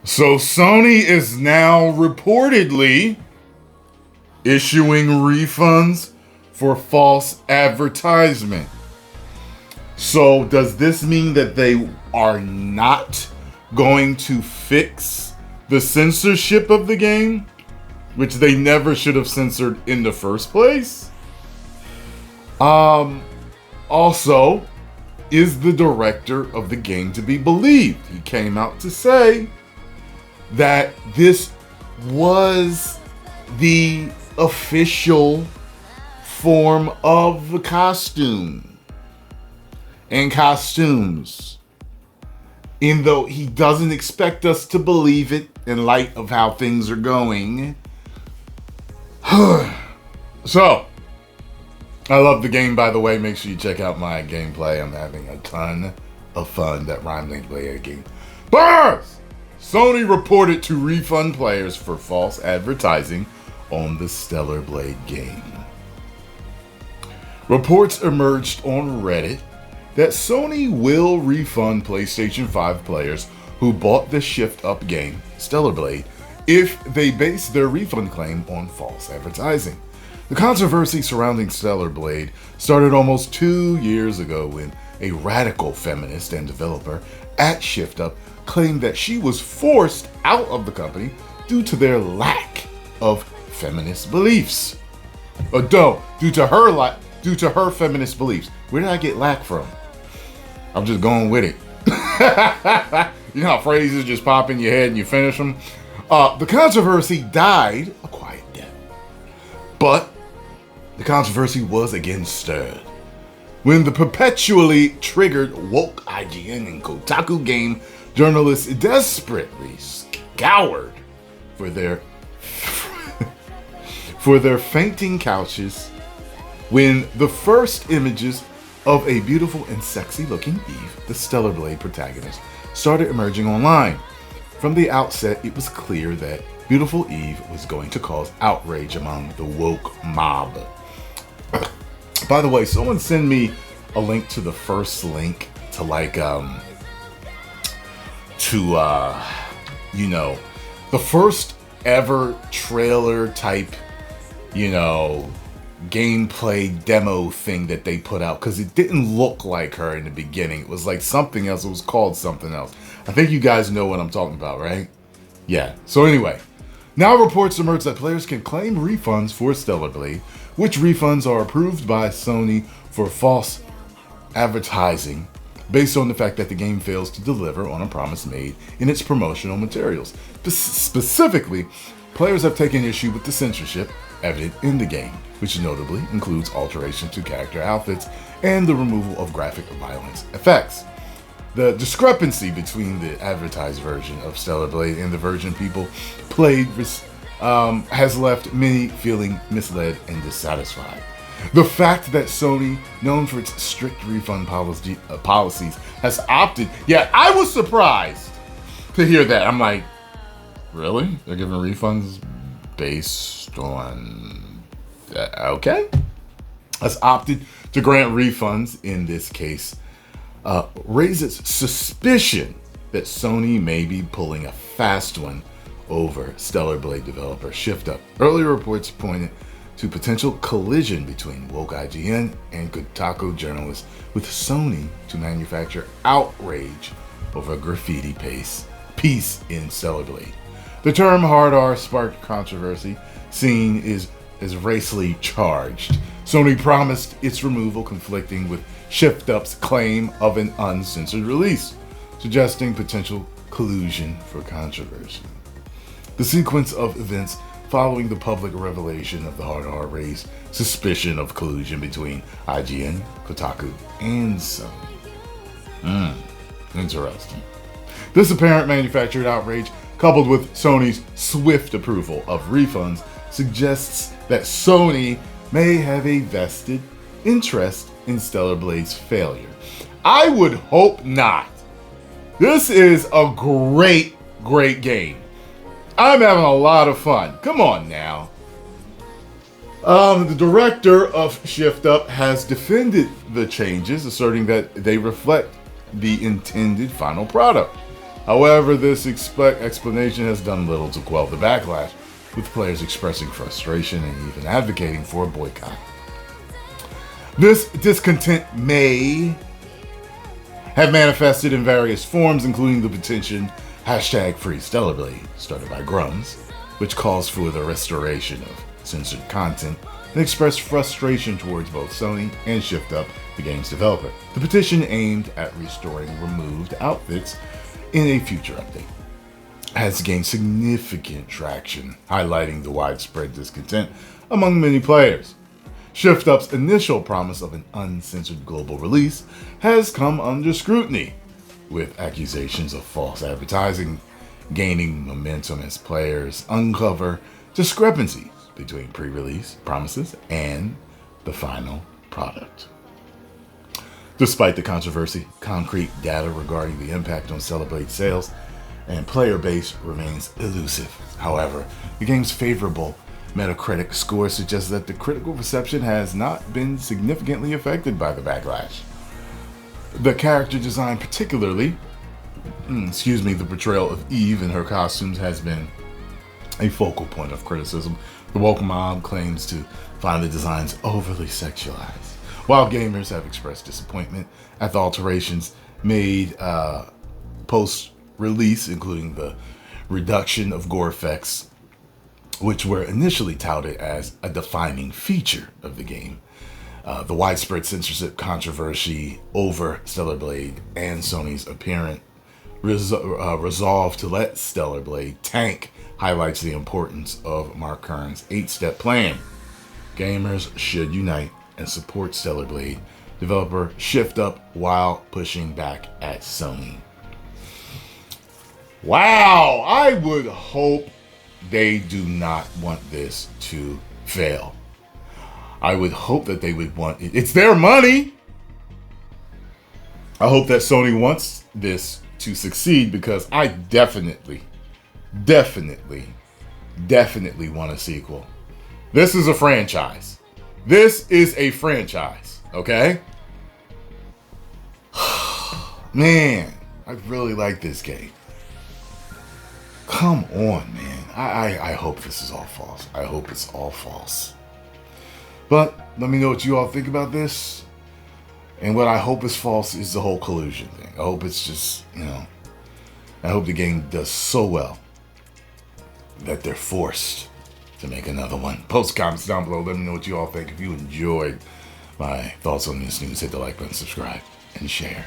So Sony is now reportedly issuing refunds for false advertisement. So does this mean that they are not going to fix the censorship of the game, which they never should have censored in the first place? Also, is the director of the game to be believed? He came out to say that this was the official form of the costume and costumes. And though he doesn't expect us to believe it in light of how things are going. So, I love the game, by the way. Make sure you check out my gameplay. I'm having a ton of fun. That rhyme ain't play a game. Bars! Sony reported to refund players for false advertising on the Stellar Blade game. Reports emerged on Reddit that Sony will refund PlayStation 5 players who bought the Shift Up game, Stellar Blade, if they base their refund claim on false advertising. The controversy surrounding Stellar Blade started almost 2 years ago when a radical feminist and developer at Shift Up claimed that she was forced out of the company due to their lack of feminist beliefs. Due to her feminist beliefs. Where did I get lack from? I'm just going with it. You know how phrases just pop in your head and you finish them? The controversy died a quiet death. But the controversy was again stirred when the perpetually triggered woke IGN and Kotaku game journalists desperately scoured for their fainting couches when the first images of a beautiful and sexy looking Eve, the Stellar Blade protagonist, started emerging online. From the outset, it was clear that beautiful Eve was going to cause outrage among the woke mob. By the way, someone send me a link to the first link to the first ever trailer type, gameplay demo thing that they put out, because it didn't look like her in the beginning. It was like something else. It was called something else. I think you guys know what I'm talking about, right? Yeah. So anyway, now reports emerge that players can claim refunds for Stellar Blade, which refunds are approved by Sony for false advertising based on the fact that the game fails to deliver on a promise made in its promotional materials. Specifically, players have taken issue with the censorship evident in the game, which notably includes alteration to character outfits and the removal of graphic violence effects. The discrepancy between the advertised version of Stellar Blade and the version people played has left many feeling misled and dissatisfied. The fact that Sony, known for its strict refund policies, has opted. Yeah, I was surprised to hear that. I'm like, really? They're giving refunds based on that? Okay. Has opted to grant refunds in this case raises suspicion that Sony may be pulling a fast one over Stellar Blade developer Shift Up. Earlier reports pointed to potential collision between woke IGN and Kotaku journalists, with Sony to manufacture outrage over a graffiti piece in Stellar Blade. The term hard R sparked controversy, seen as racially charged. Sony promised its removal, conflicting with Shift Up's claim of an uncensored release, suggesting potential collusion for controversy. The sequence of events following the public revelation of the hard R raised suspicion of collusion between IGN, Kotaku, and Sony. Interesting. This apparent manufactured outrage, coupled with Sony's swift approval of refunds, suggests that Sony may have a vested interest in Stellar Blade's failure. I would hope not. This is a great game. I'm having a lot of fun. Come on now. The director of Shift Up has defended the changes, asserting that they reflect the intended final product. However, this explanation has done little to quell the backlash, with players expressing frustration and even advocating for a boycott. This discontent may have manifested in various forms, including the petition #FreeStellarBlade, started by grummz, which calls for the restoration of censored content and expressed frustration towards both Sony and ShiftUp, the game's developer. The petition aimed at restoring removed outfits in a future update has gained significant traction, highlighting the widespread discontent among many players. ShiftUp's initial promise of an uncensored global release has come under scrutiny, with accusations of false advertising gaining momentum as players uncover discrepancies between pre-release promises and the final product. Despite the controversy, concrete data regarding the impact on Stellar sales and player base remains elusive. However, the game's favorable Metacritic score suggests that the critical reception has not been significantly affected by the backlash. The character design, particularly, the portrayal of Eve in her costumes, has been a focal point of criticism. The woke mob claims to find the designs overly sexualized, while gamers have expressed disappointment at the alterations made post-release, including the reduction of gore effects, which were initially touted as a defining feature of the game. The widespread censorship controversy over Stellar Blade and Sony's apparent resolve to let Stellar Blade tank highlights the importance of Mark Kern's 8-step plan. Gamers should unite and support Stellar Blade developer ShiftUp while pushing back at Sony. Wow, I would hope they do not want this to fail. I would hope that they would want it. It's their money. I hope that Sony wants this to succeed, because I definitely want a sequel. This is a franchise. This is a franchise, okay? Man, I really like this game. Come on, man. I hope this is all false. I hope it's all false. But let me know what you all think about this. And what I hope is false is the whole collusion thing. I hope it's just, I hope the game does so well that they're forced to make another one. Post comments down below. Let me know what you all think. If you enjoyed my thoughts on this news, hit the like button, subscribe, and share.